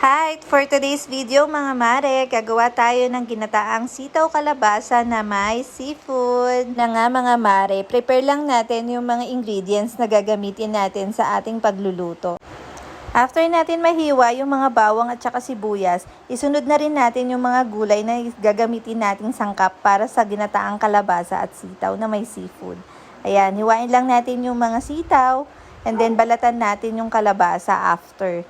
Hi! For today's video mga mare, gagawa tayo ng ginataang sitaw kalabasa na may seafood. Na nga mga mare, prepare lang natin yung mga ingredients na gagamitin natin sa ating pagluluto. After natin mahiwa yung mga bawang at saka sibuyas, isunod na rin natin yung mga gulay na gagamitin nating sangkap para sa ginataang kalabasa at sitaw na may seafood. Ayan, hiwain lang natin yung mga sitaw and then balatan natin yung kalabasa after.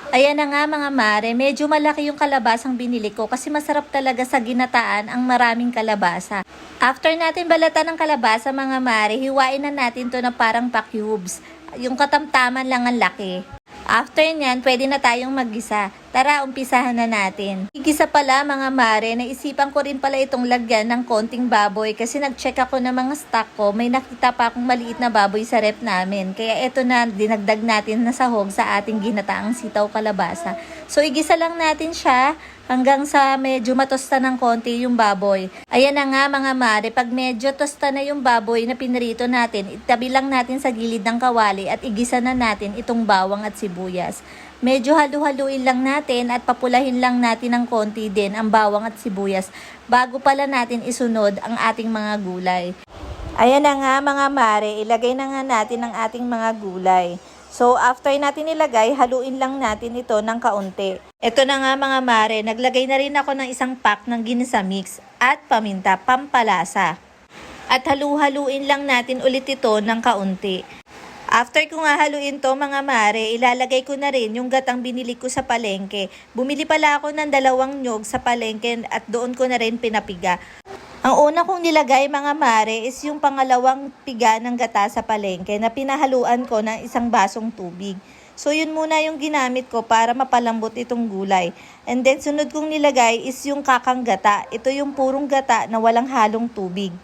Ayan na nga mga mare, medyo malaki yung kalabasang binili ko kasi masarap talaga sa ginataan ang maraming kalabasa. After natin balatan ng kalabasa mga mare, hiwain na natin to na parang pa-cubes. Yung katamtaman lang ang laki. After nyan, pwede na tayong maggisa. Tara, umpisahan na natin. Igisa pala mga mare, naisipan ko rin pala itong lagyan ng konting baboy kasi nag-check ako ng mga stock ko. May nakita pa akong maliit na baboy sa rep namin. Kaya ito na, dinagdag natin na sahog sa ating ginataang sitaw kalabasa. So, igisa lang natin siya hanggang sa medyo matosta ng konti yung baboy. Ayan na nga mga mare, pag medyo tosta na yung baboy na pinirito natin, itabi lang natin sa gilid ng kawali at igisa na natin itong bawang at sibuyas. Medyo halu-haluin lang natin at papulahin lang natin ng konti din ang bawang at sibuyas bago pala natin isunod ang ating mga gulay. Ayan na nga mga mare, ilagay na nga natin ang ating mga gulay. So, after natin ilagay, haluin lang natin ito ng kaunti. Ito na nga mga mare, naglagay na rin ako ng isang pack ng ginisa mix at paminta, pampalasa. At halu-haluin lang natin ulit ito ng kaunti. After ko nga haluin to mga mare, ilalagay ko na rin yung gatang binili ko sa palengke. Bumili pala ako ng 2 nyog sa palengke at doon ko na rin pinapiga. Ang una kong nilagay mga mare is yung pangalawang piga ng gata sa palengke na pinahaluan ko ng 1 basong tubig. So yun muna yung ginamit ko para mapalambot itong gulay. And then sunod kong nilagay is yung kakang gata. Ito yung purong gata na walang halong tubig.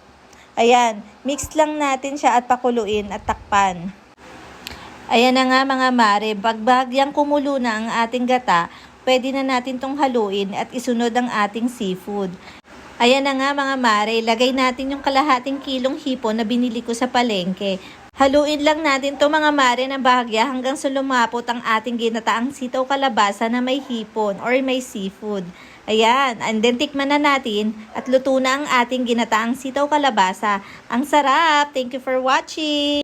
Ayan, mix lang natin siya at pakuluin at takpan. Ayan na nga mga mare, pagbahagyang kumulo na ang ating gata, pwede na natin tong haluin at isunod ang ating seafood. Ayan na nga mga mare, lagay natin yung kalahating kilong hipon na binili ko sa palengke. Haluin lang natin to mga mare ng bahagya hanggang sa lumapot ang ating ginataang sitaw kalabasa na may hipon or may seafood. Ayan, and then tikman na natin at luto na ang ating ginataang sitaw kalabasa. Ang sarap! Thank you for watching!